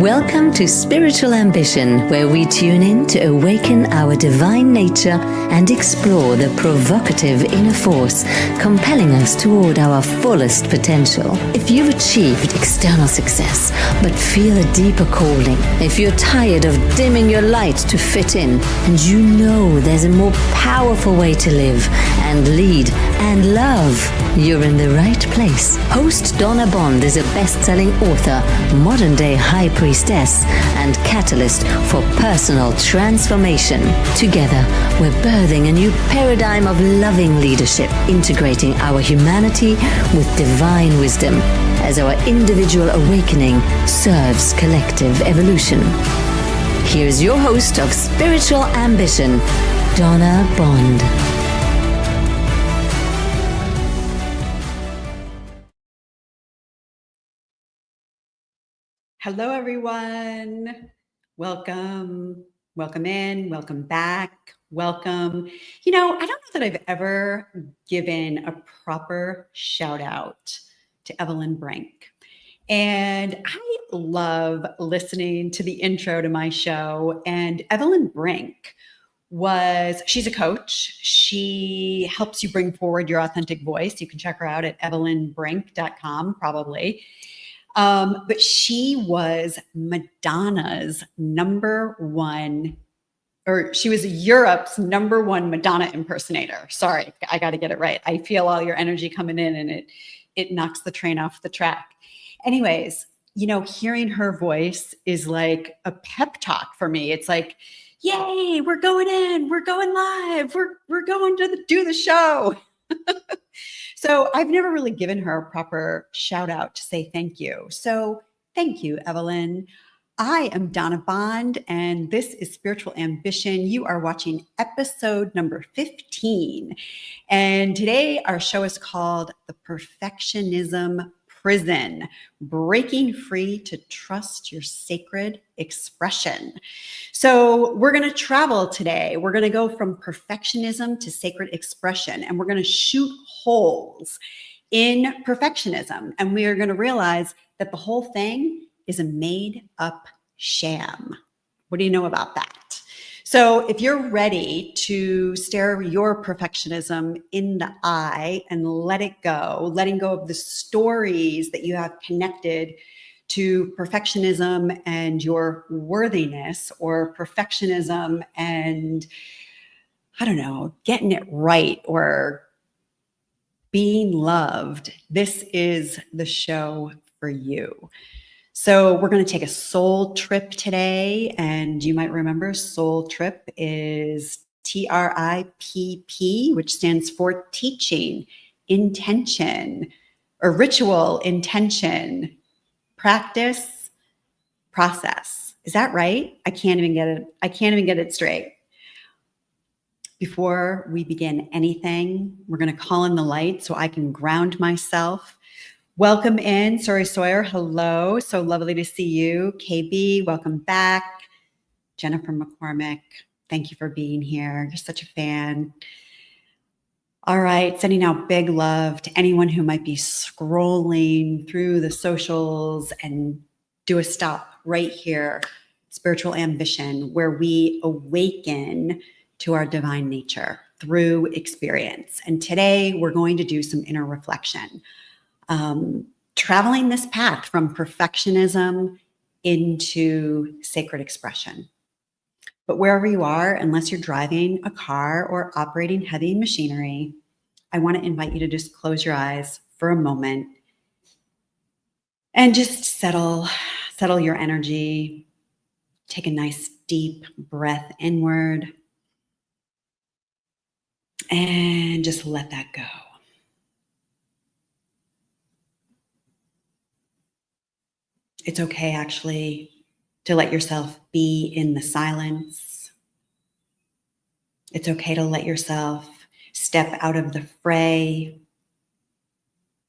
Welcome to Spiritual Ambition, where we tune in to awaken our divine nature and explore the provocative inner force compelling us toward our fullest potential. If you've achieved external success but feel a deeper calling, if you're tired of dimming your light to fit in, and you know there's a more powerful way to live and lead and love, you're in the right place. Host Donna is a best-selling author, modern-day high priestess, and catalyst for personal transformation. Together, we're birthing a new paradigm of loving leadership, integrating our humanity with divine wisdom as our individual awakening serves collective evolution. Here's your host of Spiritual Ambition, Donna Bond. Hello, everyone. Welcome in, welcome back, welcome. I don't know that I've ever given a proper shout out to Evelyn Brink. And I love listening to the intro to my show. And Evelyn Brink she's a coach. She helps you bring forward your authentic voice. You can check her out at evelynbrink.com, probably. But she was Madonna's she was Europe's number one Madonna impersonator. Sorry, I got to get it right. I feel all your energy coming in and it knocks the train off the track. Anyways, hearing her voice is like a pep talk for me. It's like, yay, we're going in, we're going live, we're going to do the show. So I've never really given her a proper shout out to say thank you. So thank you, Evelyn. I am Donna Bond, and this is Spiritual Ambition. You are watching episode number 15. And today our show is called The Perfectionism Prison, Breaking Free to Trust Your Sacred Expression. So we're going to travel today. We're going to go from perfectionism to sacred expression, and we're going to shoot holes in perfectionism. And we are going to realize that the whole thing is a made up sham. What do you know about that? So if you're ready to stare your perfectionism in the eye and letting go of the stories that you have connected to perfectionism and your worthiness, or perfectionism and, getting it right or being loved, this is the show for you. So we're going to take a soul trip today, and you might remember Soul Tripp is TRIPP, which stands for teaching, intention, or ritual, intention, practice, process. Is that right? I can't even get it straight. Before we begin anything, we're going to call in the light so I can ground myself. Welcome in, Sori Sawyer. Hello. So lovely to see you. KB, welcome back. Jennifer McCormick, thank you for being here. You're such a fan. All right, sending out big love to anyone who might be scrolling through the socials, and do a stop right here. Spiritual Ambition, where we awaken to our divine nature through experience. And today we're going to do some inner reflection. Traveling this path from perfectionism into sacred expression. But wherever you are, unless you're driving a car or operating heavy machinery, I want to invite you to just close your eyes for a moment and just settle your energy. Take a nice deep breath inward and just let that go. It's okay, actually, to let yourself be in the silence. It's okay to let yourself step out of the fray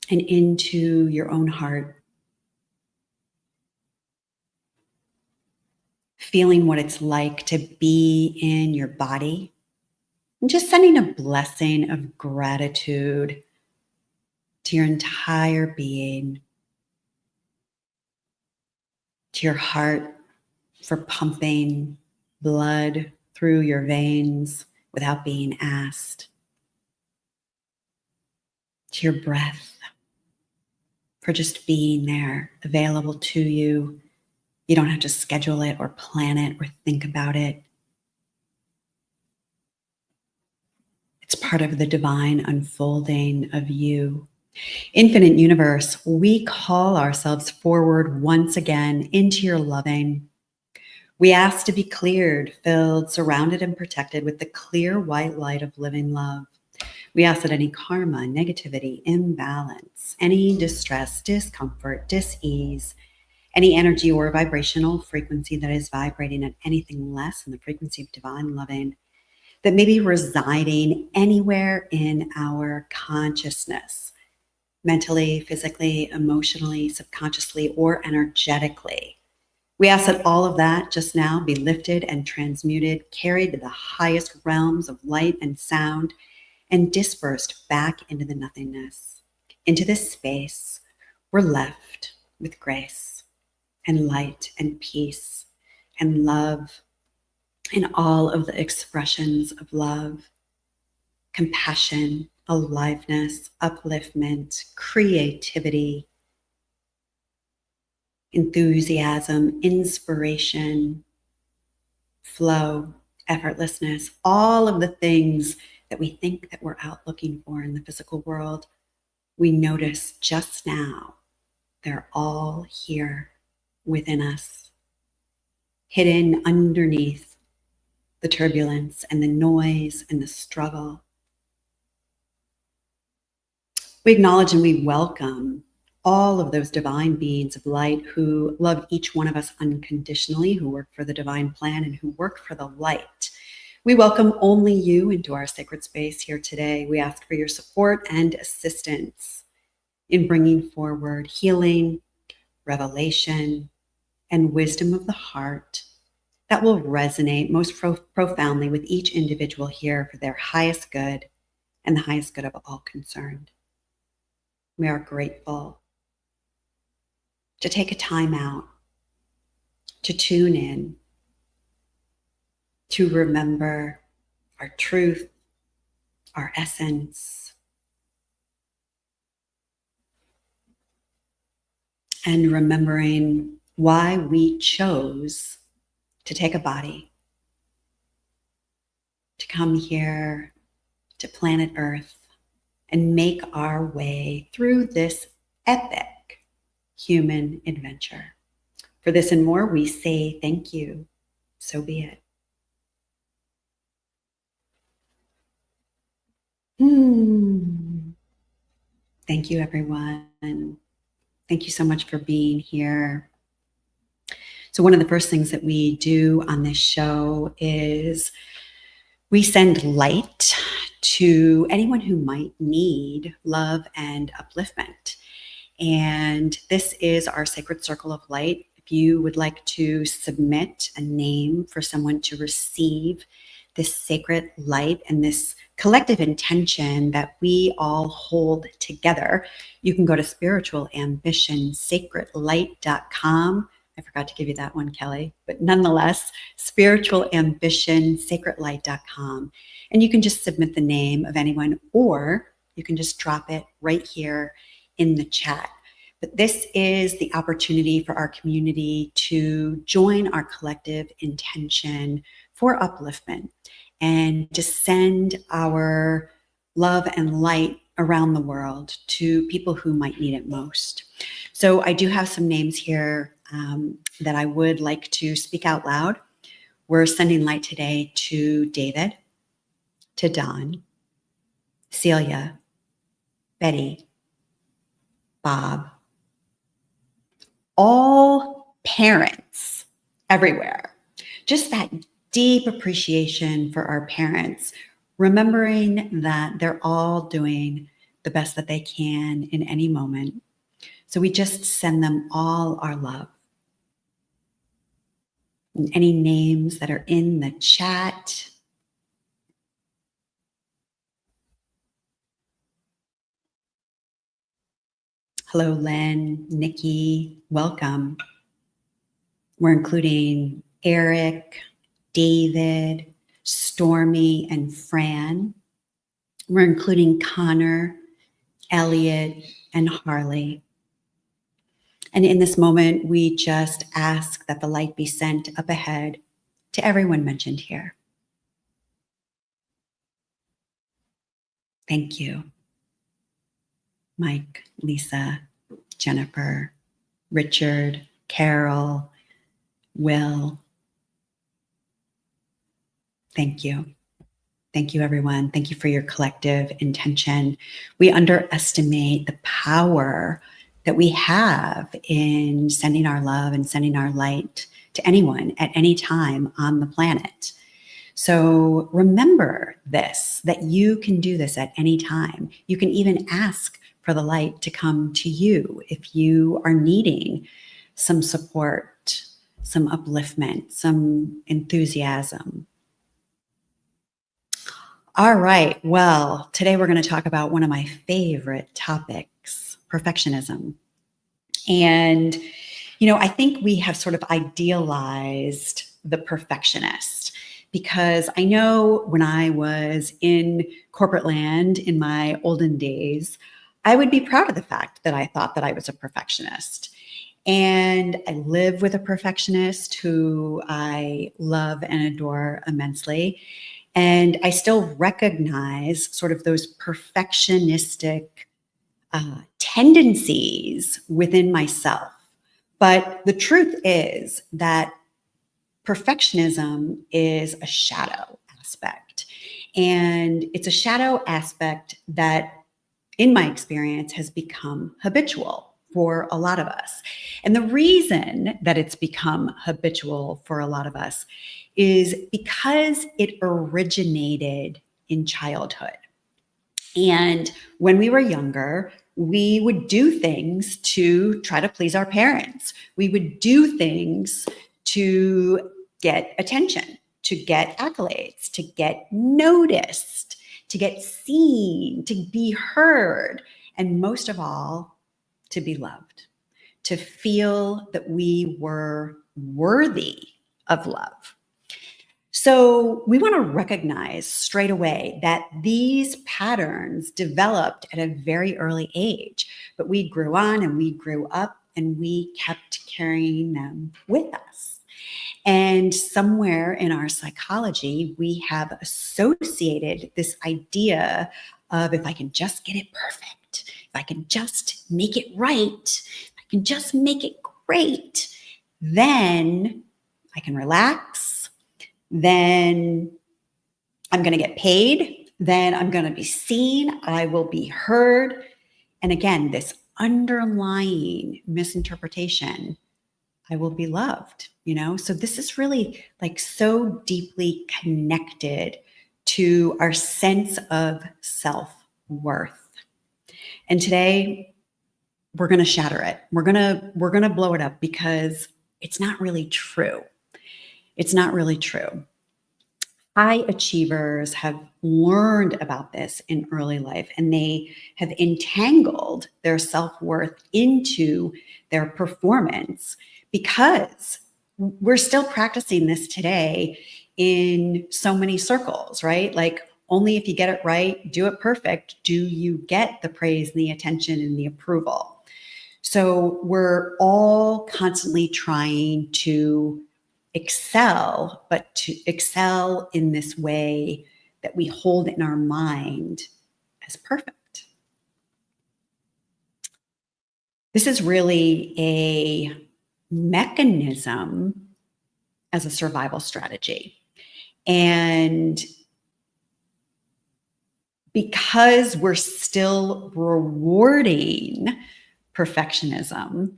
and into your own heart, feeling what it's like to be in your body, and just sending a blessing of gratitude to your entire being, to your heart for pumping blood through your veins without being asked, to your breath for just being there, available to you. You don't have to schedule it or plan it or think about it. It's part of the divine unfolding of you. Infinite universe, we call ourselves forward once again into your loving. We ask to be cleared, filled, surrounded, and protected with the clear white light of living love. We ask that any karma, negativity, imbalance, any distress, discomfort, dis-ease, any energy or vibrational frequency that is vibrating at anything less than the frequency of divine loving, that may be residing anywhere in our consciousness, mentally, physically, emotionally, subconsciously, or energetically. We ask that all of that just now be lifted and transmuted, carried to the highest realms of light and sound, and dispersed back into the nothingness. Into this space, we're left with grace and light and peace and love and all of the expressions of love, compassion, aliveness, upliftment, creativity, enthusiasm, inspiration, flow, effortlessness, all of the things that we think that we're out looking for in the physical world, we notice just now they're all here within us, hidden underneath the turbulence and the noise and the struggle. We acknowledge and we welcome all of those divine beings of light who love each one of us unconditionally, who work for the divine plan and who work for the light. We welcome only you into our sacred space here today. We ask for your support and assistance in bringing forward healing, revelation, and wisdom of the heart that will resonate most profoundly with each individual here for their highest good and the highest good of all concerned. We are grateful to take a time out, to tune in, to remember our truth, our essence, and remembering why we chose to take a body, to come here to planet Earth and make our way through this epic human adventure. For this and more, we say thank you. So be it. Thank you, everyone. Thank you so much for being here. So one of the first things that we do on this show is we send light to anyone who might need love and upliftment. And this is our sacred circle of light. If you would like to submit a name for someone to receive this sacred light and this collective intention that we all hold together, you can go to spiritualambitionsacredlight.com. I forgot to give you that one, Kelly, but nonetheless, spiritualambitionsacredlight.com. And you can just submit the name of anyone, or you can just drop it right here in the chat. But this is the opportunity for our community to join our collective intention for upliftment and to send our love and light around the world to people who might need it most. So I do have some names here that I would like to speak out loud. We're sending light today to David, to Don, Celia, Betty, Bob, all parents everywhere. Just that deep appreciation for our parents, remembering that they're all doing the best that they can in any moment. So we just send them all our love. And any names that are in the chat. Hello, Len, Nikki, welcome. We're including Eric, David, Stormy, and Fran. We're including Connor, Elliot, and Harley. And in this moment, we just ask that the light be sent up ahead to everyone mentioned here. Thank you. Mike, Lisa, Jennifer, Richard, Carol, Will. Thank you. Thank you, everyone. Thank you for your collective intention. We underestimate the power that we have in sending our love and sending our light to anyone at any time on the planet. So remember this, that you can do this at any time. You can even ask for the light to come to you if you are needing some support, some upliftment, some enthusiasm. All right. Well, today we're going to talk about one of my favorite topics, perfectionism. And, I think we have sort of idealized the perfectionist, because I know when I was in corporate land in my olden days, I would be proud of the fact that I thought that I was a perfectionist. And I live with a perfectionist who I love and adore immensely. And I still recognize sort of those perfectionistic tendencies within myself. But the truth is that perfectionism is a shadow aspect. And it's a shadow aspect that, in my experience, has become habitual for a lot of us. And the reason that it's become habitual for a lot of us is because it originated in childhood. And when we were younger, we would do things to try to please our parents. We would do things to get attention, to get accolades, to get noticed, to get seen, to be heard, and most of all, to be loved, to feel that we were worthy of love. So we want to recognize straight away that these patterns developed at a very early age, but we grew on and we grew up and we kept carrying them with us. And somewhere in our psychology, we have associated this idea of, if I can just get it perfect, if I can just make it right, if I can just make it great, then I can relax. Then I'm going to get paid. Then I'm going to be seen. I will be heard. And again, this underlying misinterpretation, I will be loved, So this is really like so deeply connected to our sense of self-worth. And today we're going to shatter it. We're going to blow it up, because it's not really true. It's not really true. High achievers have learned about this in early life, and they have entangled their self-worth into their performance, because we're still practicing this today in so many circles, right? Like, only if you get it right, do it perfect, do you get the praise and the attention and the approval. So we're all constantly trying to excel, but to excel in this way that we hold in our mind as perfect. This is really a mechanism as a survival strategy. And because we're still rewarding perfectionism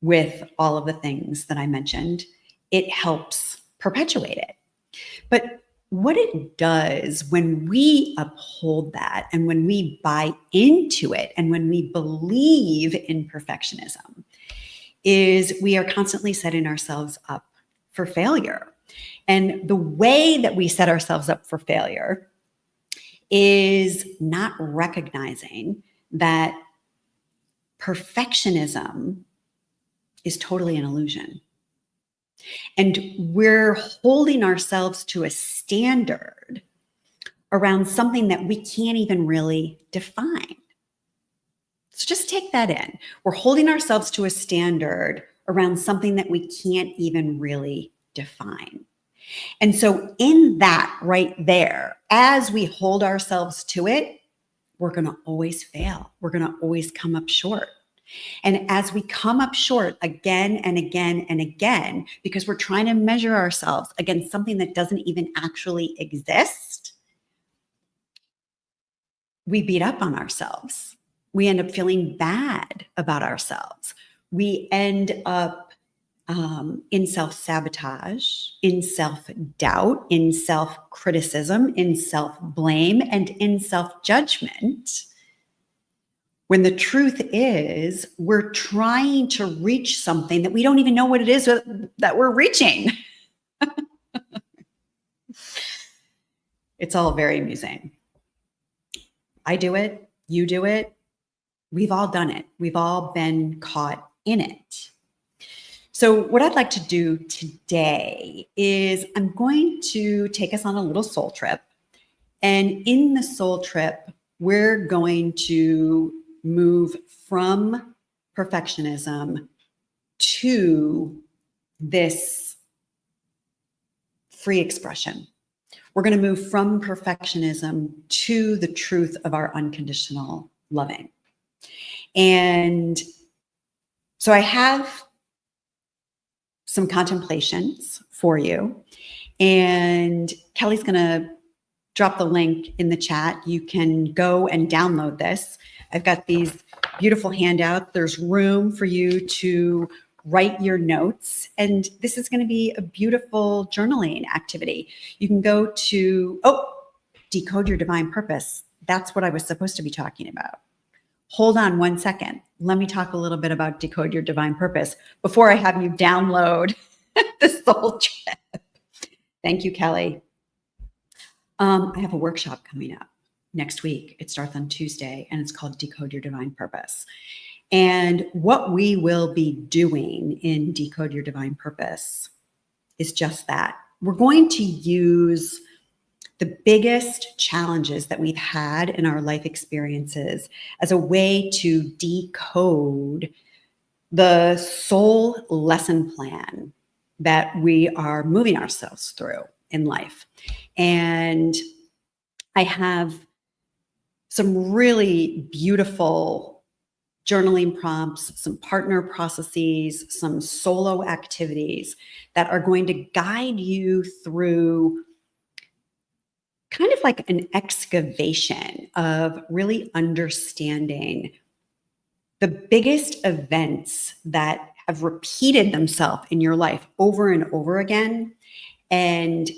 with all of the things that I mentioned, it helps perpetuate it. But what it does when we uphold that, and when we buy into it, and when we believe in perfectionism, is we are constantly setting ourselves up for failure. And the way that we set ourselves up for failure is not recognizing that perfectionism is totally an illusion. And we're holding ourselves to a standard around something that we can't even really define. So just take that in. We're holding ourselves to a standard around something that we can't even really define. And so in that right there, as we hold ourselves to it, we're going to always fail. We're going to always come up short. And as we come up short again and again and again, because we're trying to measure ourselves against something that doesn't even actually exist, we beat up on ourselves. We end up feeling bad about ourselves. We end up in self-sabotage, in self-doubt, in self-criticism, in self-blame, and in self-judgment. When the truth is, we're trying to reach something that we don't even know what it is that we're reaching. It's all very amusing. I do it. You do it. We've all done it. We've all been caught in it. So what I'd like to do today is I'm going to take us on a little soul trip. And in the soul trip, we're going to move from perfectionism to this free expression. We're going to move from perfectionism to the truth of our unconditional loving. And so I have some contemplations for you. And Kelly's going to drop the link in the chat. You can go and download this. I've got these beautiful handouts. There's room for you to write your notes. And this is going to be a beautiful journaling activity. You can go to, decode your divine purpose. That's what I was supposed to be talking about. Hold on one second. Let me talk a little bit about Decode Your Divine Purpose before I have you download the Soul Tripp. Thank you, Kelly. I have a workshop coming up next week. It starts on Tuesday, and it's called Decode Your Divine Purpose. And what we will be doing in Decode Your Divine Purpose is just that. We're going to use the biggest challenges that we've had in our life experiences as a way to decode the soul lesson plan that we are moving ourselves through in life. And I have some really beautiful journaling prompts, some partner processes, some solo activities that are going to guide you through kind of like an excavation of really understanding the biggest events that have repeated themselves in your life over and over again, and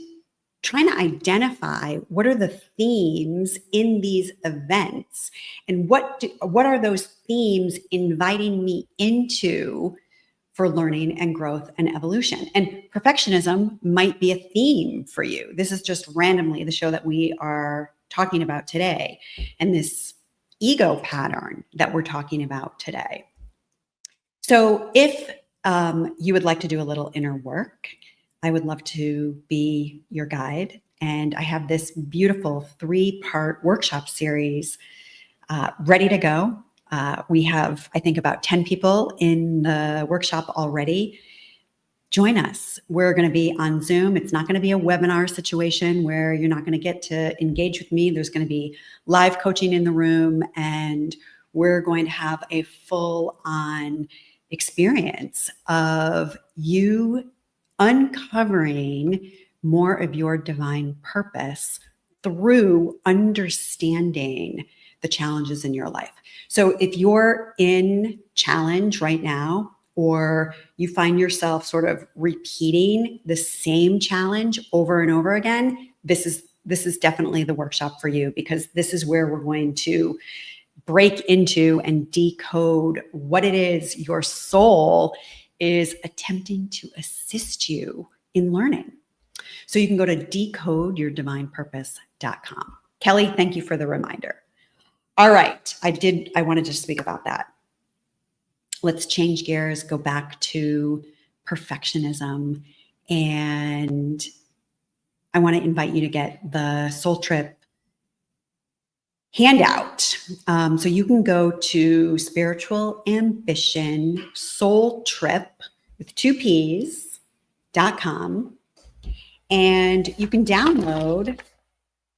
trying to identify what are the themes in these events and what are those themes inviting me into for learning and growth and evolution. And perfectionism might be a theme for you. This is just randomly the show that we are talking about today, and this ego pattern that we're talking about today. So if you would like to do a little inner work, I would love to be your guide. And I have this beautiful 3-part workshop series ready to go. We have, I think, about 10 people in the workshop already. Join us. We're going to be on Zoom. It's not going to be a webinar situation where you're not going to get to engage with me. There's going to be live coaching in the room, and we're going to have a full-on experience of you uncovering more of your divine purpose through understanding the challenges in your life. So if you're in challenge right now, or you find yourself sort of repeating the same challenge over and over again, this is definitely the workshop for you, because this is where we're going to break into and decode what it is your soul is attempting to assist you in learning. So you can go to decodeyourdivinepurpose.com. Kelly, thank you for the reminder. All right, I wanted to speak about that. Let's change gears, go back to perfectionism. And I want to invite you to get the Soul Tripp handout. So you can go to Spiritual Ambition Soul Tripp with 2Ps.com, and you can download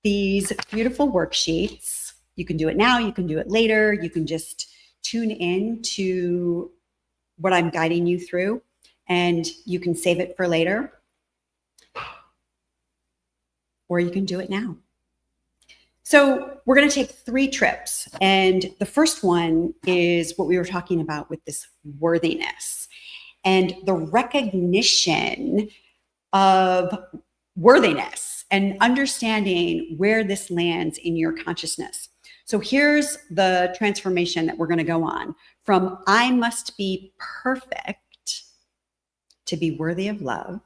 these beautiful worksheets. You can do it now, you can do it later, you can just tune in to what I'm guiding you through, and you can save it for later, or you can do it now. So we're going to take 3 trips. And the first one is what we were talking about with this worthiness and the recognition of worthiness and understanding where this lands in your consciousness. So here's the transformation that we're going to go on from I must be perfect to be worthy of love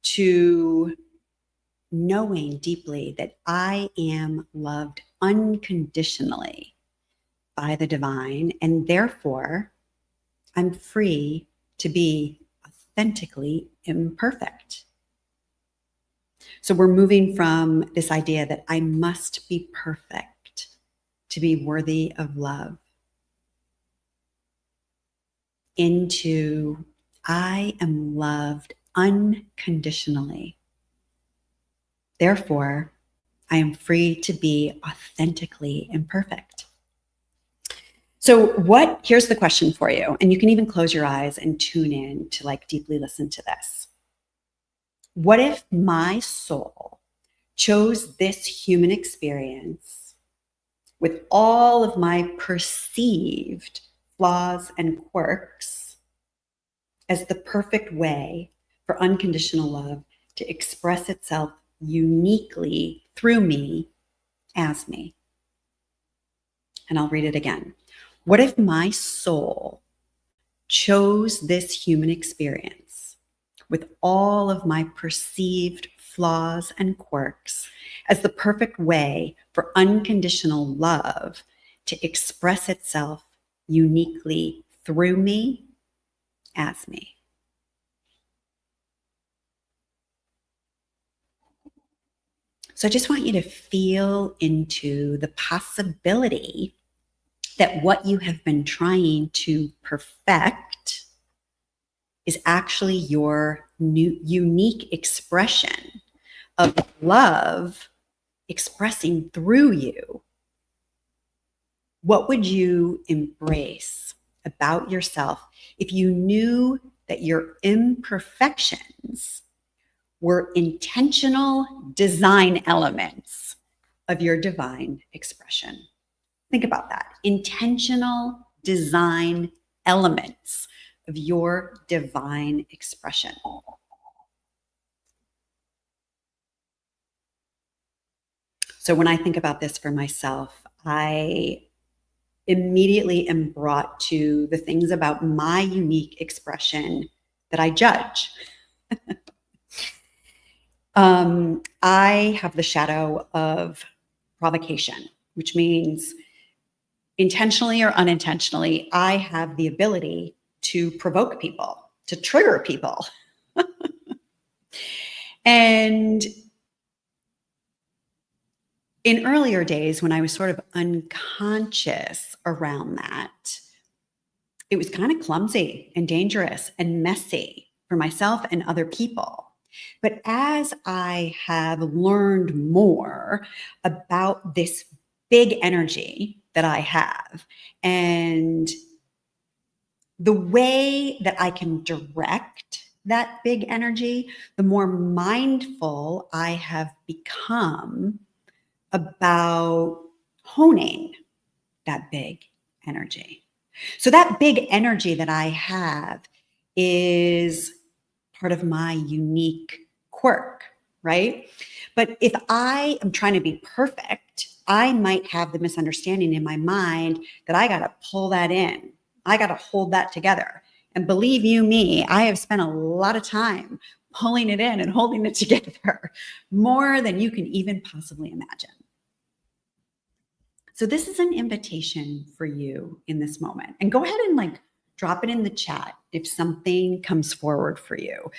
to knowing deeply that I am loved unconditionally by the divine, and therefore I'm free to be authentically imperfect. So we're moving from this idea that I must be perfect to be worthy of love into I am loved unconditionally. Therefore, I am free to be authentically imperfect. So here's the question for you, and you can even close your eyes and tune in to like deeply listen to this. What if my soul chose this human experience with all of my perceived flaws and quirks as the perfect way for unconditional love to express itself uniquely through me as me? And I'll read it again. What if my soul chose this human experience with all of my perceived flaws and quirks as the perfect way for unconditional love to express itself uniquely through me as me? So I just want you to feel into the possibility that what you have been trying to perfect is actually your new, unique expression of love expressing through you. What would you embrace about yourself if you knew that your imperfections were intentional design elements of your divine expression? Think about that. Intentional design elements of your divine expression. So when I think about this for myself, I immediately am brought to the things about my unique expression that I judge. I have the shadow of provocation, which means intentionally or unintentionally, I have the ability to provoke people, to trigger people. And in earlier days, when I was sort of unconscious around that, it was kind of clumsy and dangerous and messy for myself and other people. But as I have learned more about this big energy that I have and the way that I can direct that big energy, the more mindful I have become about honing that big energy. So that big energy that I have is part of my unique quirk, right? But if I am trying to be perfect, I might have the misunderstanding in my mind that I got to pull that in. I got to hold that together. And believe you me, I have spent a lot of time pulling it in and holding it together, more than you can even possibly imagine. So this is an invitation for you in this moment. And go ahead and like Drop it in the chat if something comes forward for you.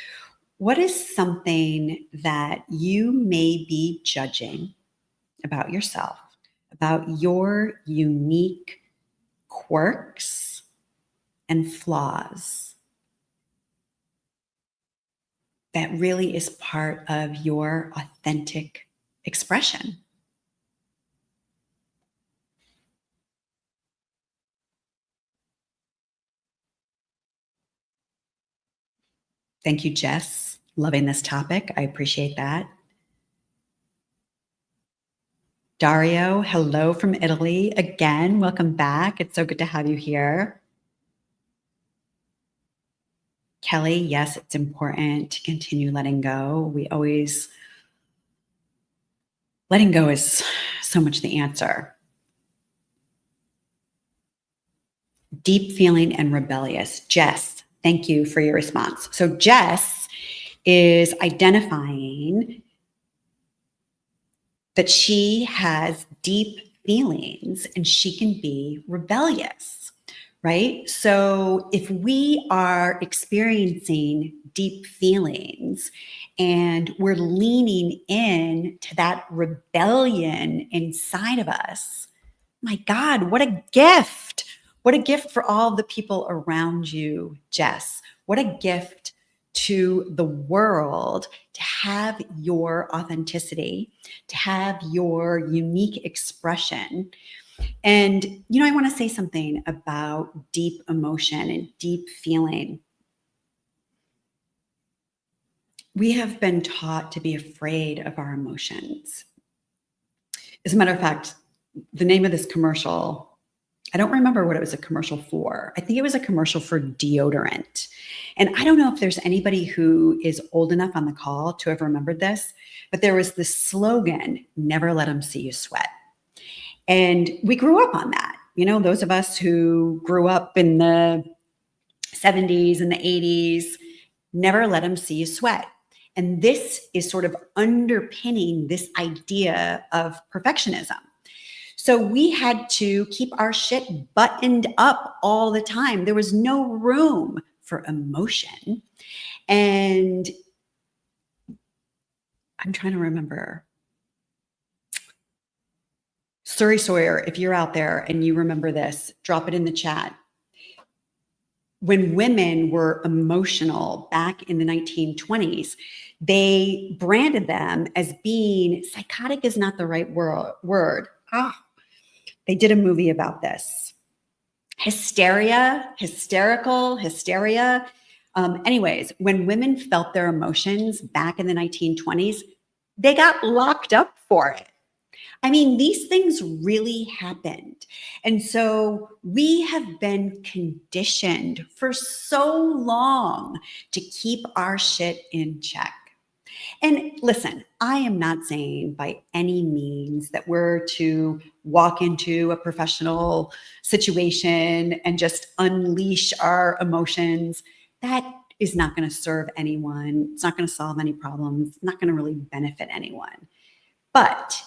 What is something that you may be judging about yourself, about your unique quirks and flaws that really is part of your authentic expression? Thank you, Jess. Loving this topic. I appreciate that. Dario, hello from Italy. Again, welcome back. It's so good to have you here. Kelly, yes, it's important to continue letting go. Letting go is so much the answer. Deep feeling and rebellious. Jess, thank you for your response. So Jess is identifying that she has deep feelings and she can be rebellious, right? So if we are experiencing deep feelings and we're leaning in to that rebellion inside of us, my God, what a gift. What a gift for all the people around you, Jess. What a gift to the world to have your authenticity, to have your unique expression. And, you know, I want to say something about deep emotion and deep feeling. We have been taught to be afraid of our emotions. As a matter of fact, the name of this commercial, I don't remember what it was a commercial for. I think it was a commercial for deodorant. And I don't know if there's anybody who is old enough on the call to have remembered this, but there was this slogan, never let them see you sweat. And we grew up on that. You know, those of us who grew up in the 70s and the 80s, never let them see you sweat. And this is sort of underpinning this idea of perfectionism. So we had to keep our shit buttoned up all the time. There was no room for emotion. And I'm trying to remember. Suri Sawyer, if you're out there and you remember this, drop it in the chat. When women were emotional back in the 1920s, they branded them as being psychotic is not the right word. They did a movie about this. Hysteria. Anyways, when women felt their emotions back in the 1920s, they got locked up for it. I mean, these things really happened. And so we have been conditioned for so long to keep our shit in check. And listen, I am not saying by any means that we're to walk into a professional situation and just unleash our emotions. That is not going to serve anyone. It's not going to solve any problems. It's not going to really benefit anyone. But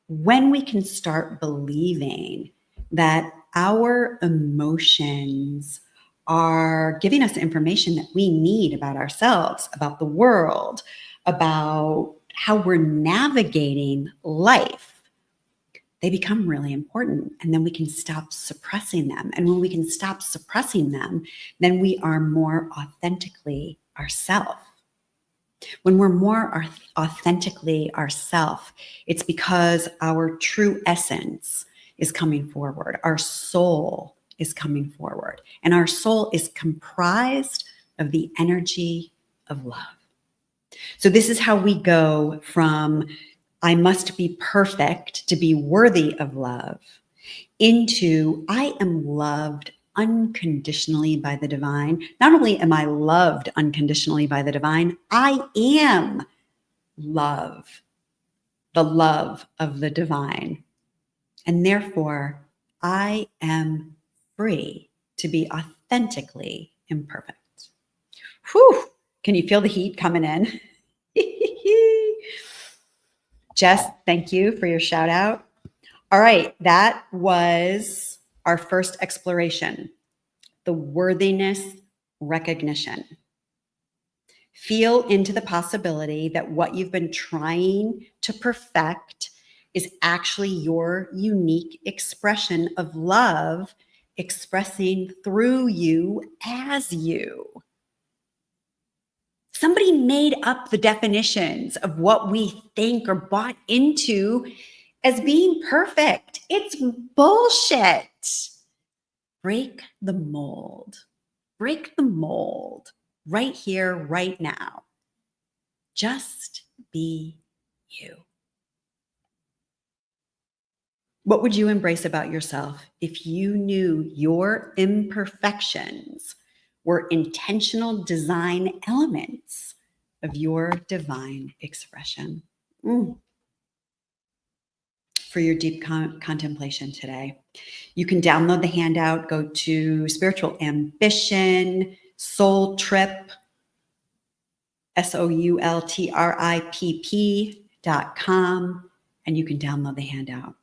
when we can start believing that our emotions are giving us information that we need about ourselves, about the world, about how we're navigating life, they become really important. And then we can stop suppressing them. And when we can stop suppressing them, then we are more authentically ourselves. When we're more authentically ourselves, it's because our true essence is coming forward. Our soul is coming forward. And our soul is comprised of the energy of love. So this is how we go from I must be perfect to be worthy of love into I am loved unconditionally by the divine. Not only am I loved unconditionally by the divine, I am love, the love of the divine. And therefore, I am free to be authentically imperfect. Whew. Can you feel the heat coming in? Jess, thank you for your shout out. All right, that was our first exploration. the worthiness recognition. Feel into the possibility that what you've been trying to perfect is actually your unique expression of love, expressing through you as you. Somebody made up the definitions of what we think or bought into as being perfect. It's bullshit. Break the mold. Break the mold right here, right now. Just be you. What would you embrace about yourself if you knew your imperfections were intentional design elements of your divine expression? For your deep contemplation today, you can download the handout, go to Spiritual Ambition, Soul Tripp, SoulTripp.com, and you can download the handout.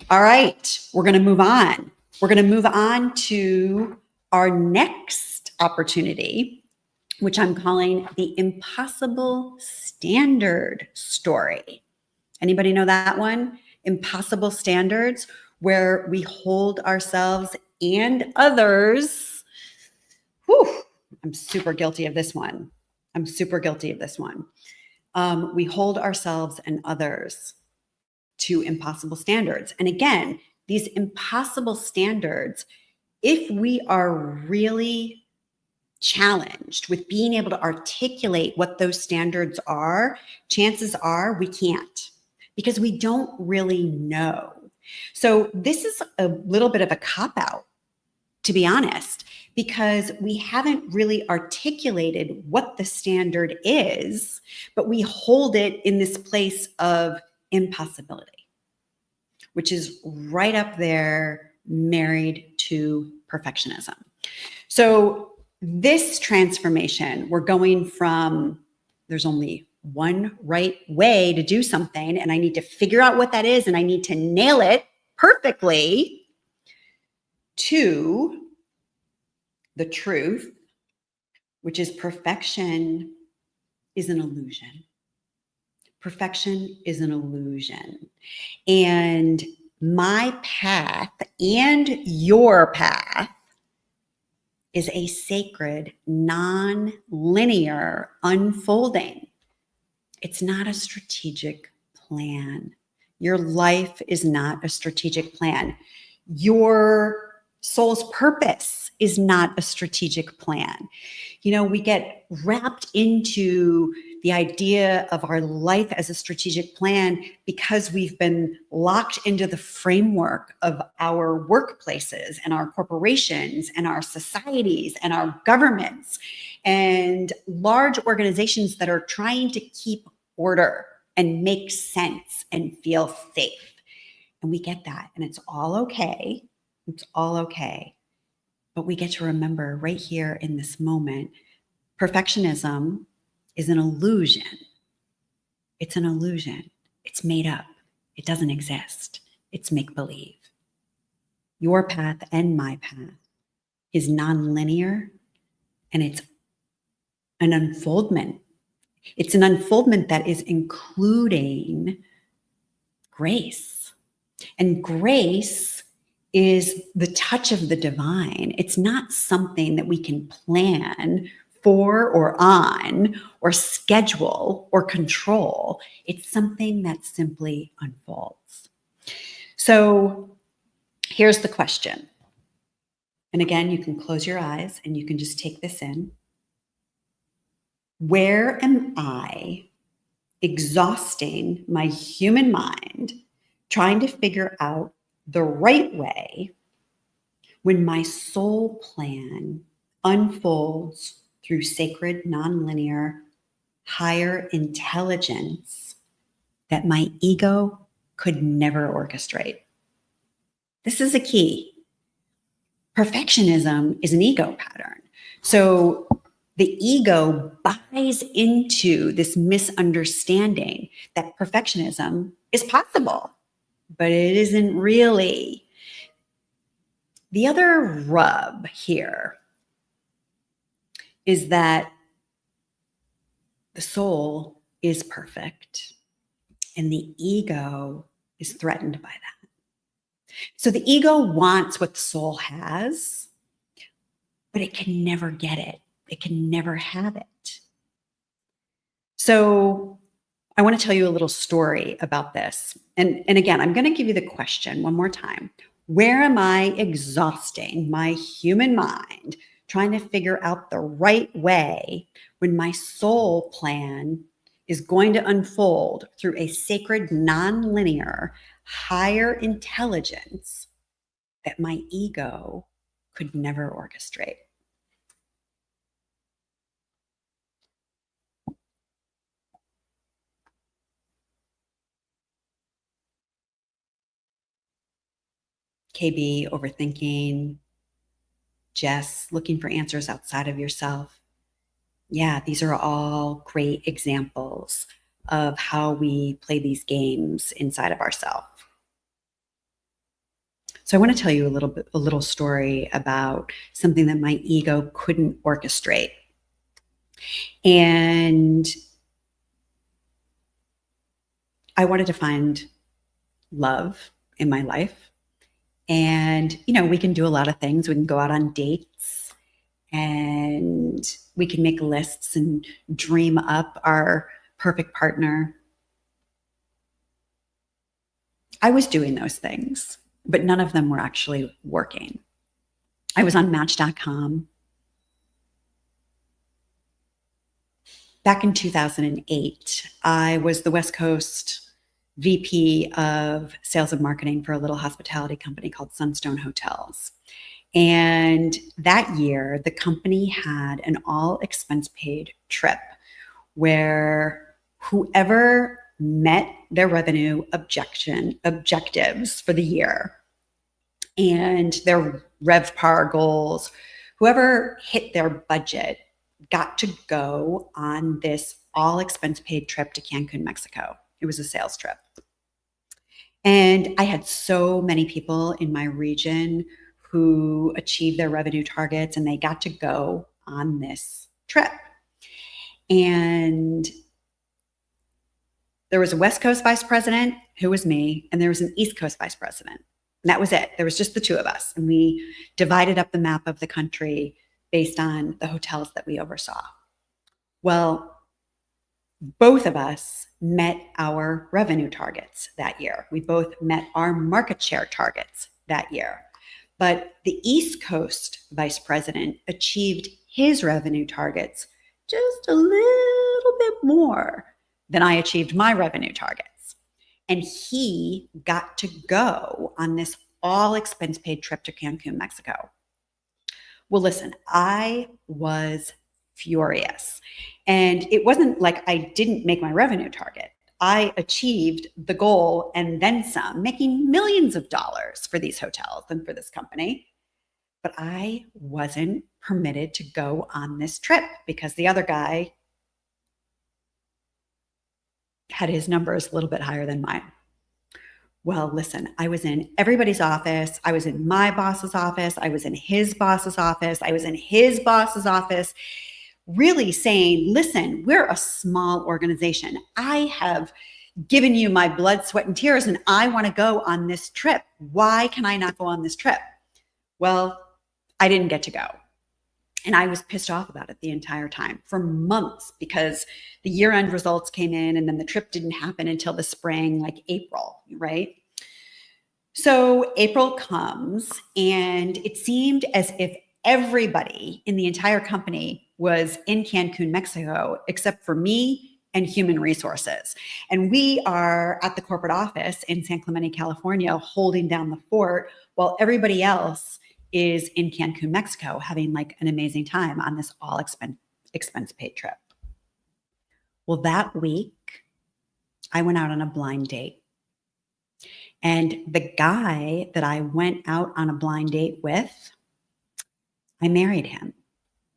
All right, we're going to move on. We're going to move on to our next opportunity, which I'm calling the impossible standard story. Anybody know that one? Impossible standards, where we hold ourselves and others. Whew, I'm super guilty of this one. We hold ourselves and others to impossible standards. And again, these impossible standards, if we are really challenged with being able to articulate what those standards are, chances are we can't, because we don't really know. So this is a little bit of a cop-out, to be honest, because we haven't really articulated what the standard is, but we hold it in this place of impossibility, which is right up there, married to perfectionism. So this transformation, we're going from there's only one right way to do something, and I need to figure out what that is, and I need to nail it perfectly, to the truth, which is perfection is an illusion. Perfection is an illusion. And my path and your path is a sacred, non-linear unfolding. It's not a strategic plan. Your life is not a strategic plan. Your soul's purpose is not a strategic plan. You know, we get wrapped into the idea of our life as a strategic plan because we've been locked into the framework of our workplaces and our corporations and our societies and our governments and large organizations that are trying to keep order and make sense and feel safe. And we get that, and it's all okay. It's all okay. But we get to remember right here in this moment, perfectionism is an illusion. It's an illusion. It's made up. It doesn't exist. It's make-believe. Your path and my path is non-linear, and it's an unfoldment. It's an unfoldment that is including grace. And grace is the touch of the divine. It's not something that we can plan for or on or schedule or control. It's something that simply unfolds. So here's the question. And again, you can close your eyes and you can just take this in. Where am I exhausting my human mind trying to figure out the right way when my soul plan unfolds through sacred, nonlinear, higher intelligence that my ego could never orchestrate? This is a key. Perfectionism is an ego pattern. So the ego buys into this misunderstanding that perfectionism is possible, but it isn't really. The other rub here is that the soul is perfect and the ego is threatened by that. So the ego wants what the soul has, but it can never get it. It can never have it. So I want to tell you a little story about this. And again, I'm going to give you the question one more time. Where am I exhausting my human mind trying to figure out the right way when my soul plan is going to unfold through a sacred, nonlinear, higher intelligence that my ego could never orchestrate? KB, overthinking. Jess, looking for answers outside of yourself. Yeah, these are all great examples of how we play these games inside of ourselves. So I want to tell you a little story about something that my ego couldn't orchestrate. And I wanted to find love in my life. And, we can do a lot of things. We can go out on dates and we can make lists and dream up our perfect partner. I was doing those things, but none of them were actually working. I was on Match.com. Back in 2008, I was the West Coast VP of sales and marketing for a little hospitality company called Sunstone Hotels. And that year, the company had an all expense paid trip where whoever met their revenue objectives for the year and their RevPAR goals, whoever hit their budget got to go on this all expense paid trip to Cancun, Mexico. It was a sales trip. And I had so many people in my region who achieved their revenue targets and they got to go on this trip. And there was a West Coast vice president, who was me, and there was an East Coast vice president. And that was it. There was just the two of us. And we divided up the map of the country based on the hotels that we oversaw. Well, both of us met our revenue targets that year. We both met our market share targets that year. But the East Coast vice president achieved his revenue targets just a little bit more than I achieved my revenue targets. And he got to go on this all expense paid trip to Cancun, Mexico. Well, listen, I was furious. And it wasn't like I didn't make my revenue target. I achieved the goal and then some, making millions of dollars for these hotels and for this company. But I wasn't permitted to go on this trip because the other guy had his numbers a little bit higher than mine. Well, listen, I was in everybody's office. I was in my boss's office. I was in his boss's office. I was in his boss's office, really saying, listen, we're a small organization. I have given you my blood, sweat, and tears, and I want to go on this trip. Why can I not go on this trip? Well, I didn't get to go. And I was pissed off about it the entire time for months because the year-end results came in and then the trip didn't happen until the spring, like April, right? So April comes and it seemed as if everybody in the entire company was in Cancun, Mexico, except for me and human resources. And we are at the corporate office in San Clemente, California, holding down the fort while everybody else is in Cancun, Mexico, having like an amazing time on this all expense paid trip. Well, that week, I went out on a blind date. And the guy that I went out on a blind date with, I married him.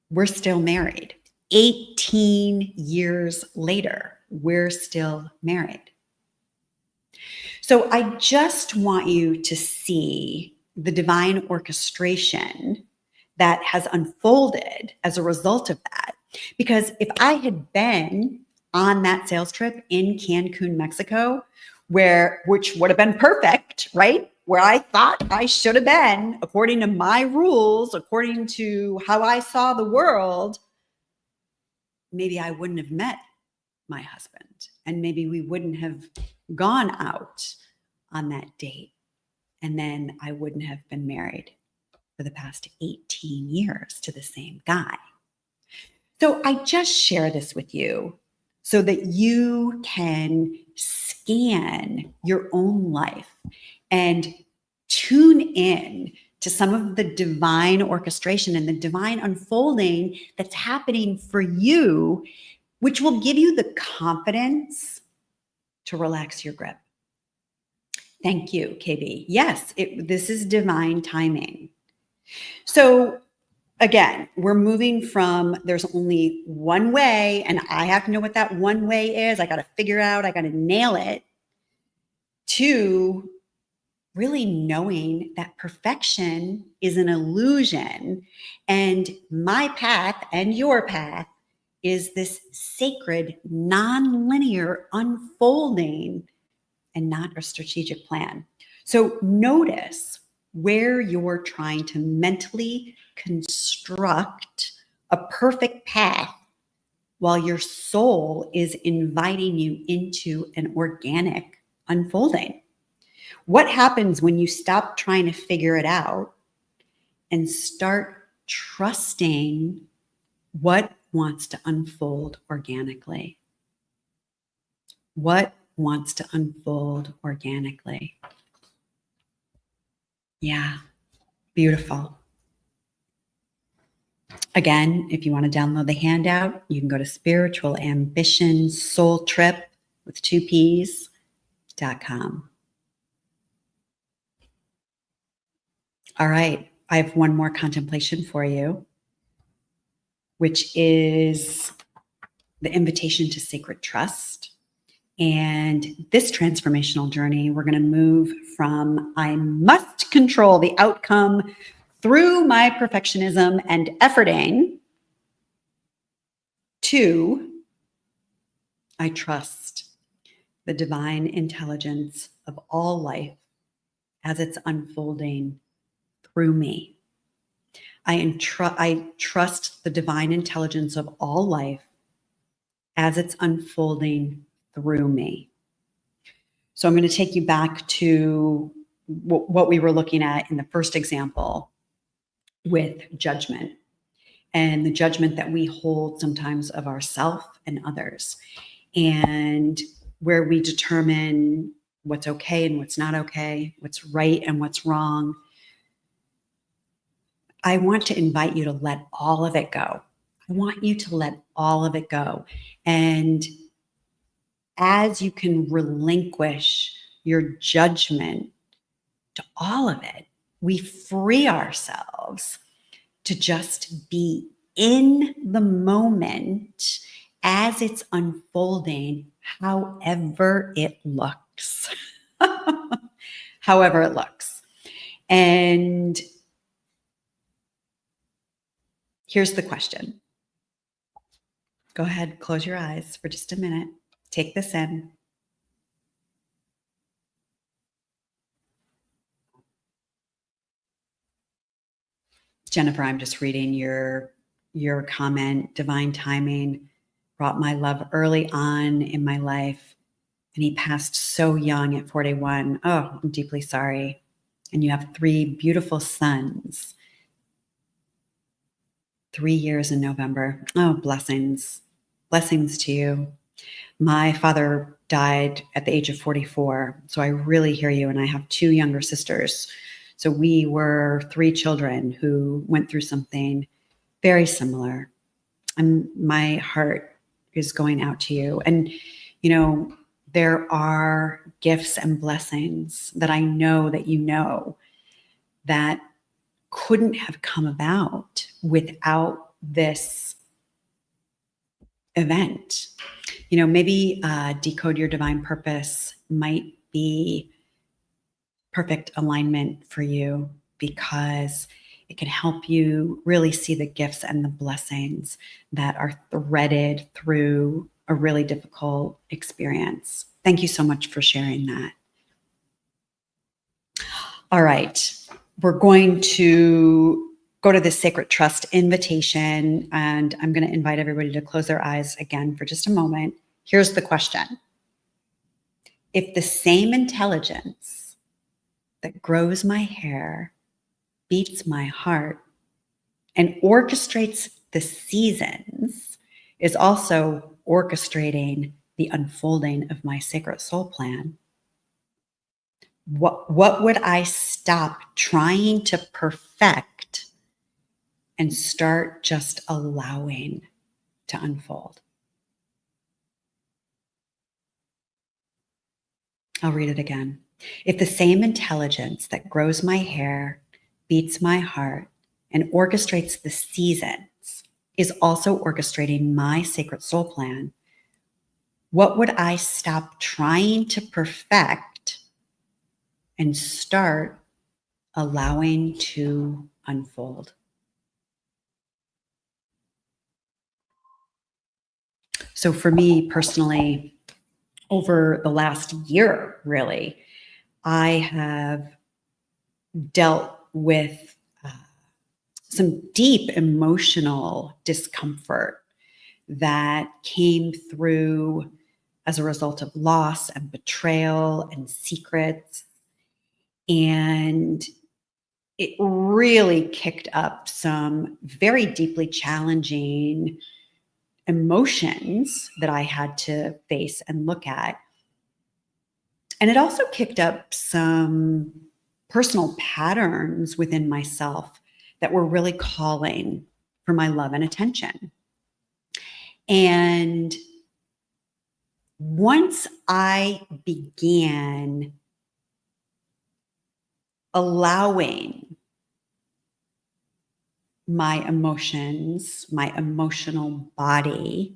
We're still married. 18 years later, we're still married. So I just want you to see the divine orchestration that has unfolded as a result of that. Because if I had been on that sales trip in Cancun, Mexico, which would have been perfect, right? Where I thought I should have been, according to my rules, according to how I saw the world, maybe I wouldn't have met my husband, and maybe we wouldn't have gone out on that date. And then I wouldn't have been married for the past 18 years to the same guy. So I just share this with you so that you can scan your own life and tune in to some of the divine orchestration and the divine unfolding that's happening for you, which will give you the confidence to relax your grip. Thank you, KB. Yes, this is divine timing. So again, we're moving from there's only one way, and I have to know what that one way is. I got to figure out, I got to nail it, to really knowing that perfection is an illusion, and my path and your path is this sacred, non-linear unfolding and not a strategic plan. So notice where you're trying to mentally construct a perfect path while your soul is inviting you into an organic unfolding. What happens when you stop trying to figure it out and start trusting what wants to unfold organically? What wants to unfold organically? Yeah, beautiful. Again, if you want to download the handout, you can go to Spiritual Ambition Soul Tripp with 2 P's.com. All right, I have one more contemplation for you, which is the invitation to sacred trust. And this transformational journey, we're going to move from I must control the outcome through my perfectionism and efforting to I trust the divine intelligence of all life as it's unfolding through me. I trust the divine intelligence of all life as it's unfolding through me. So I'm going to take you back to what we were looking at in the first example with judgment and the judgment that we hold sometimes of ourselves and others, and where we determine what's okay and what's not okay, what's right and what's wrong. I want to invite you to let all of it go. I want you to let all of it go. And as you can relinquish your judgment to all of it, we free ourselves to just be in the moment as it's unfolding, however it looks. However it looks. And here's the question. Go ahead, close your eyes for just a minute. Take this in. Jennifer, I'm just reading your comment. Divine timing brought my love early on in my life, and he passed so young at 41. Oh, I'm deeply sorry. And you have 3 beautiful sons. 3 years in November. Oh, blessings. Blessings to you. My father died at the age of 44. So I really hear you. And I have 2 younger sisters. So we were 3 children who went through something very similar. And my heart is going out to you. And, you know, there are gifts and blessings that I know that you know that couldn't have come about without this event. You know, maybe Decode Your Divine Purpose might be perfect alignment for you. because it can help you really see the gifts and the blessings that are threaded through a really difficult experience. Thank you so much for sharing that. All right, we're going to go to the Sacred Trust invitation, and I'm going to invite everybody to close their eyes again for just a moment. Here's the question. If the same intelligence that grows my hair, beats my heart, and orchestrates the seasons is also orchestrating the unfolding of my sacred soul plan, what would I stop trying to perfect and start just allowing to unfold? I'll read it again. If the same intelligence that grows my hair, beats my heart, and orchestrates the seasons is also orchestrating my sacred soul plan, what would I stop trying to perfect and start allowing to unfold? So for me personally, over the last year, really, I have dealt with some deep emotional discomfort that came through as a result of loss and betrayal and secrets. And it really kicked up some very deeply challenging emotions that I had to face and look at. And it also kicked up some personal patterns within myself that were really calling for my love and attention. And once I began allowing my emotions, my emotional body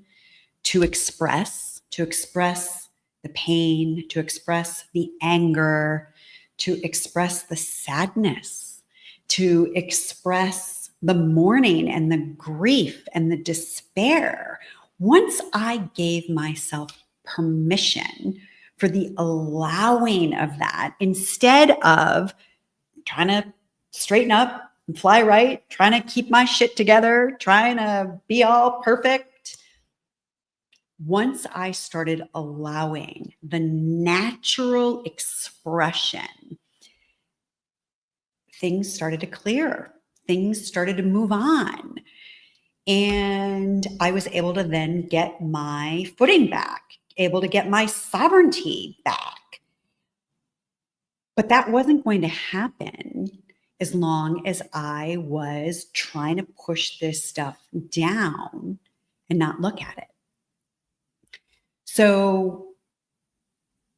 to express the pain, to express the anger, to express the sadness, to express the mourning and the grief and the despair. Once I gave myself permission for the allowing of that, instead of trying to straighten up and fly right, trying to keep my shit together, trying to be all perfect, once I started allowing the natural expression, things started to clear. Things started to move on. And I was able to then get my footing back, able to get my sovereignty back. But that wasn't going to happen as long as I was trying to push this stuff down and not look at it. So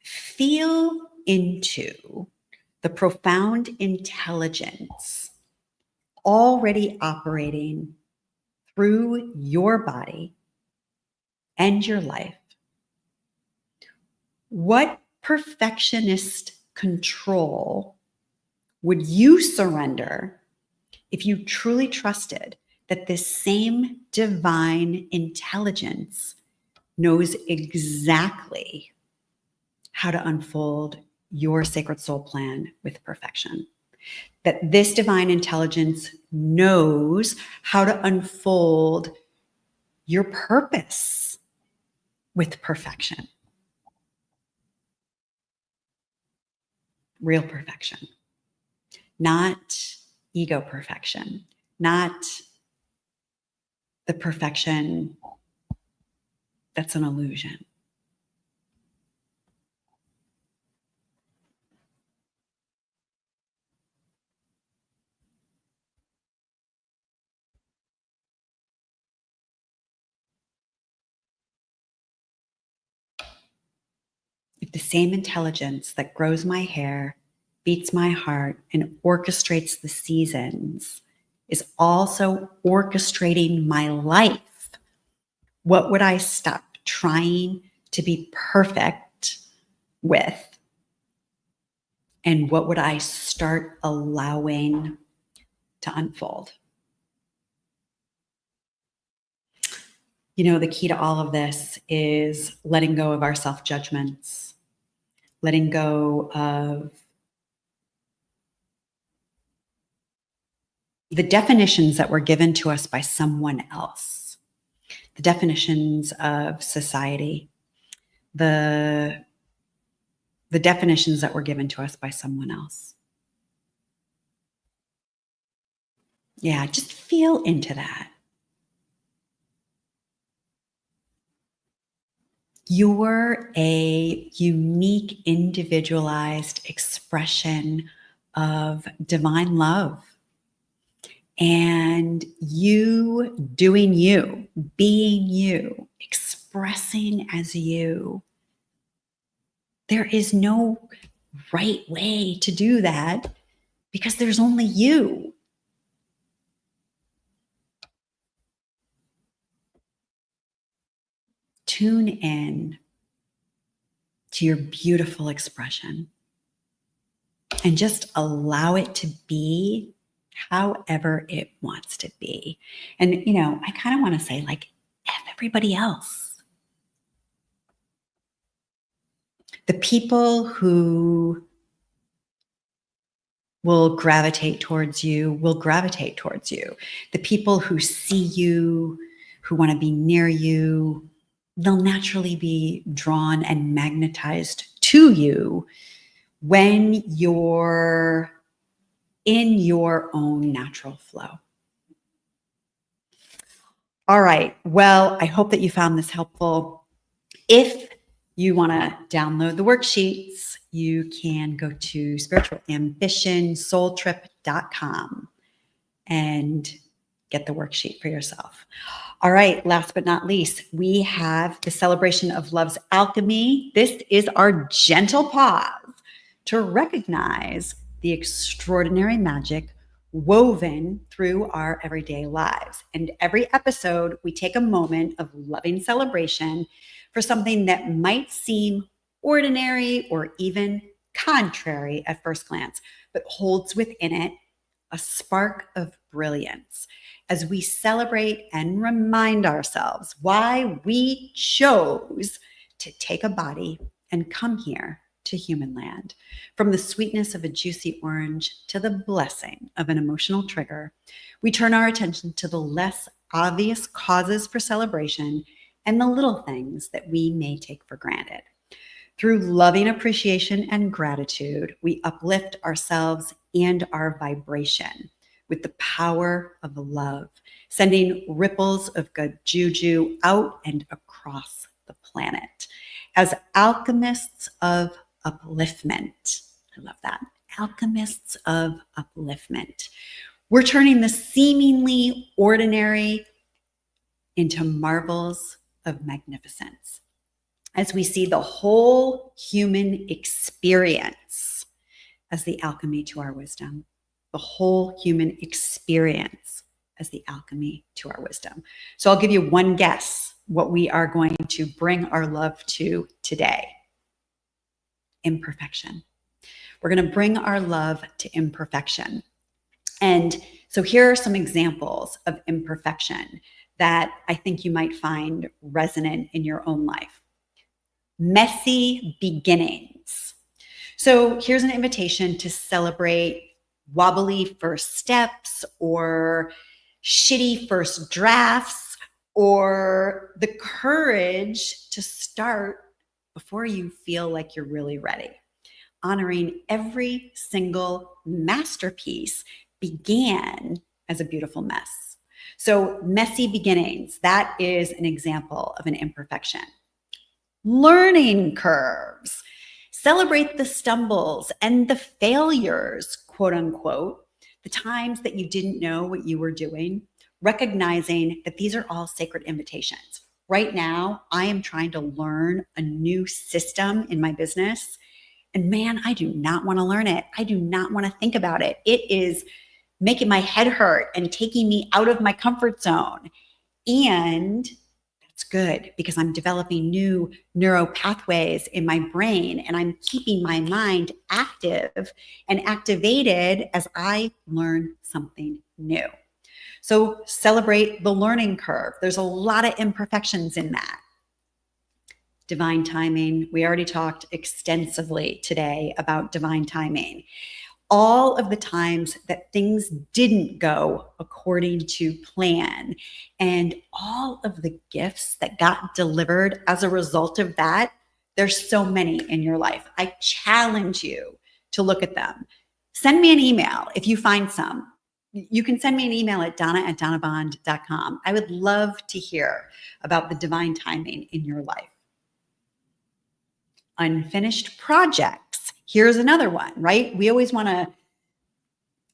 feel into the profound intelligence already operating through your body and your life. What perfectionist control would you surrender if you truly trusted that this same divine intelligence knows exactly how to unfold your sacred soul plan with perfection? That this divine intelligence knows how to unfold your purpose with perfection. Real perfection, not ego perfection, not the perfection that's an illusion. If the same intelligence that grows my hair, beats my heart, and orchestrates the seasons is also orchestrating my life, what would I stop trying to be perfect with And what would I start allowing to unfold? The key to all of this is letting go of our self-judgments, letting go of the definitions that were given to us by someone else, the definitions of society, the definitions that were given to us by someone else. Yeah, just feel into that. You're a unique, individualized expression of divine love. And you doing you, being you, expressing as you. There is no right way to do that because there's only you. Tune in to your beautiful expression and just allow it to be however it wants to be. And, I kind of want to say, like, F everybody else. The people who will gravitate towards you will gravitate towards you. The people who see you, who want to be near you, they'll naturally be drawn and magnetized to you when you're in your own natural flow. All right. Well, I hope that you found this helpful. If you want to download the worksheets, you can go to spiritualambitionsoultrip.com and get the worksheet for yourself. All right. Last but not least, we have the celebration of love's alchemy. This is our gentle pause to recognize the extraordinary magic woven through our everyday lives. And every episode, we take a moment of loving celebration for something that might seem ordinary or even contrary at first glance, but holds within it a spark of brilliance as we celebrate and remind ourselves why we chose to take a body and come here to human land. From the sweetness of a juicy orange to the blessing of an emotional trigger, we turn our attention to the less obvious causes for celebration and the little things that we may take for granted. Through loving appreciation and gratitude, we uplift ourselves and our vibration with the power of love, sending ripples of good juju out and across the planet. As alchemists of upliftment, I love that, alchemists of upliftment, we're turning the seemingly ordinary into marvels of magnificence as we see the whole human experience as the alchemy to our wisdom, the whole human experience as the alchemy to our wisdom. So I'll give you one guess what we are going to bring our love to today. Imperfection. We're going to bring our love to imperfection. And so here are some examples of imperfection that I think you might find resonant in your own life. Messy beginnings. So here's an invitation to celebrate wobbly first steps or shitty first drafts or the courage to start before you feel like you're really ready. Honoring every single masterpiece began as a beautiful mess. So messy beginnings, that is an example of an imperfection. Learning curves. Celebrate the stumbles and the failures, quote unquote, the times that you didn't know what you were doing, recognizing that these are all sacred invitations. Right now, I am trying to learn a new system in my business. And man, I do not want to learn it. I do not want to think about it. It is making my head hurt and taking me out of my comfort zone. And It's good because I'm developing new neural pathways in my brain and I'm keeping my mind active and activated as I learn something new. So celebrate the learning curve. There's a lot of imperfections in that. Divine timing. We already talked extensively today about divine timing. All of the times that things didn't go according to plan and all of the gifts that got delivered as a result of that, there's so many in your life. I challenge you to look at them. Send me an email if you find some. You can send me an email at donna@donnabond.com. I would love to hear about the divine timing in your life. Unfinished projects. Here's another one, right? We always want to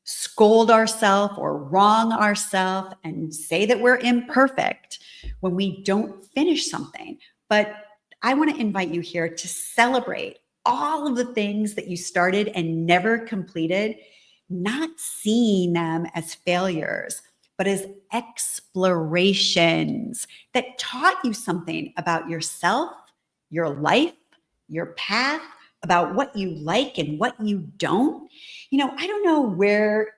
scold ourselves or wrong ourselves and say that we're imperfect when we don't finish something. But I want to invite you here to celebrate all of the things that you started and never completed, not seeing them as failures, but as explorations that taught you something about yourself, your life, your path, about what you like and what you don't. I don't know where,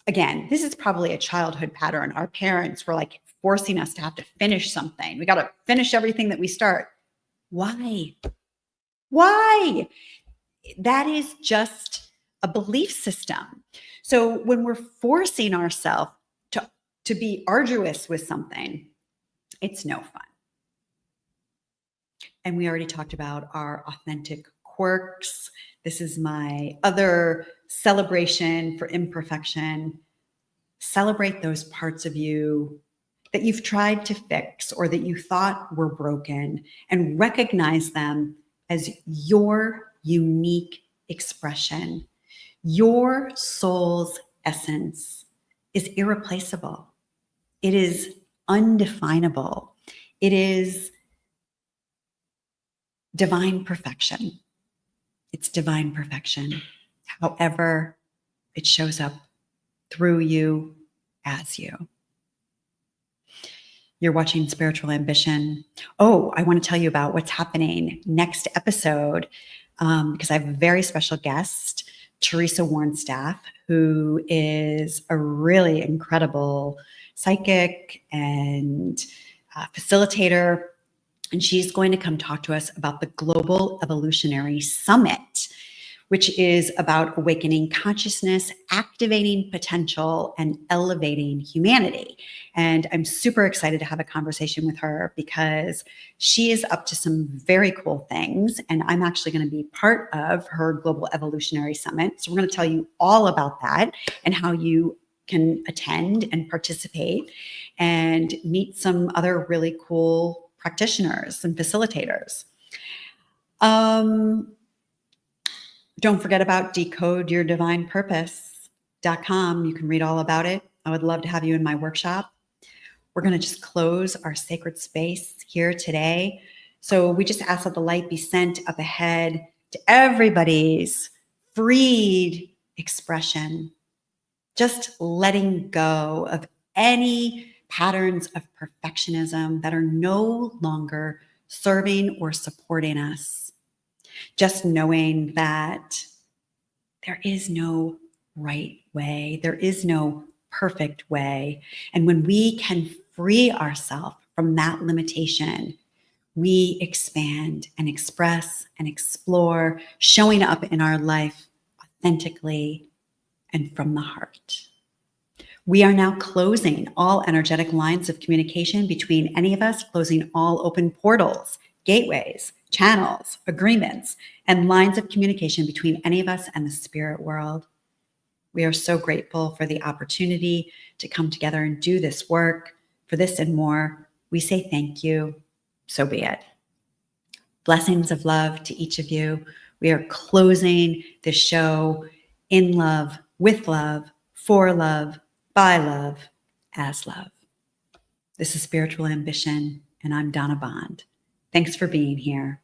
again, this is probably a childhood pattern. Our parents were like forcing us to have to finish something. We got to finish everything that we start. Why? Why? That is just a belief system. So when we're forcing ourselves to be arduous with something, it's no fun. And we already talked about our authentic quirks. This is my other celebration for imperfection. Celebrate those parts of you that you've tried to fix or that you thought were broken and recognize them as your unique expression. Your soul's essence is irreplaceable. It is undefinable. It is divine perfection. It's divine perfection. However, it shows up through you, as you. You're watching Spiritual Ambition. Oh, I want to tell you about what's happening next episode because I have a very special guest, Teresa Warnstaff, who is a really incredible psychic and facilitator. And she's going to come talk to us about the Global Evolutionary Summit, which is about awakening consciousness, activating potential, and elevating humanity. And I'm super excited to have a conversation with her because she is up to some very cool things. And I'm actually going to be part of her Global Evolutionary Summit. So we're going to tell you all about that and how you can attend and participate and meet some other really cool practitioners and facilitators. Don't forget about decodeyourdivinepurpose.com. You can read all about it. I would love to have you in my workshop. We're going to just close our sacred space here today. So we just ask that the light be sent up ahead to everybody's freed expression, just letting go of any patterns of perfectionism that are no longer serving or supporting us. Just knowing that there is no right way, there is no perfect way. And when we can free ourselves from that limitation, we expand and express and explore, showing up in our life authentically and from the heart. We are now closing all energetic lines of communication between any of us, closing all open portals, gateways, channels, agreements, and lines of communication between any of us and the spirit world. We are so grateful for the opportunity to come together and do this work. For this and more, we say thank you. So be it. Blessings of love to each of you. We are closing the show in love, with love, for love, by love, as love. This is Spiritual Ambition, and I'm Donna Bond. Thanks for being here.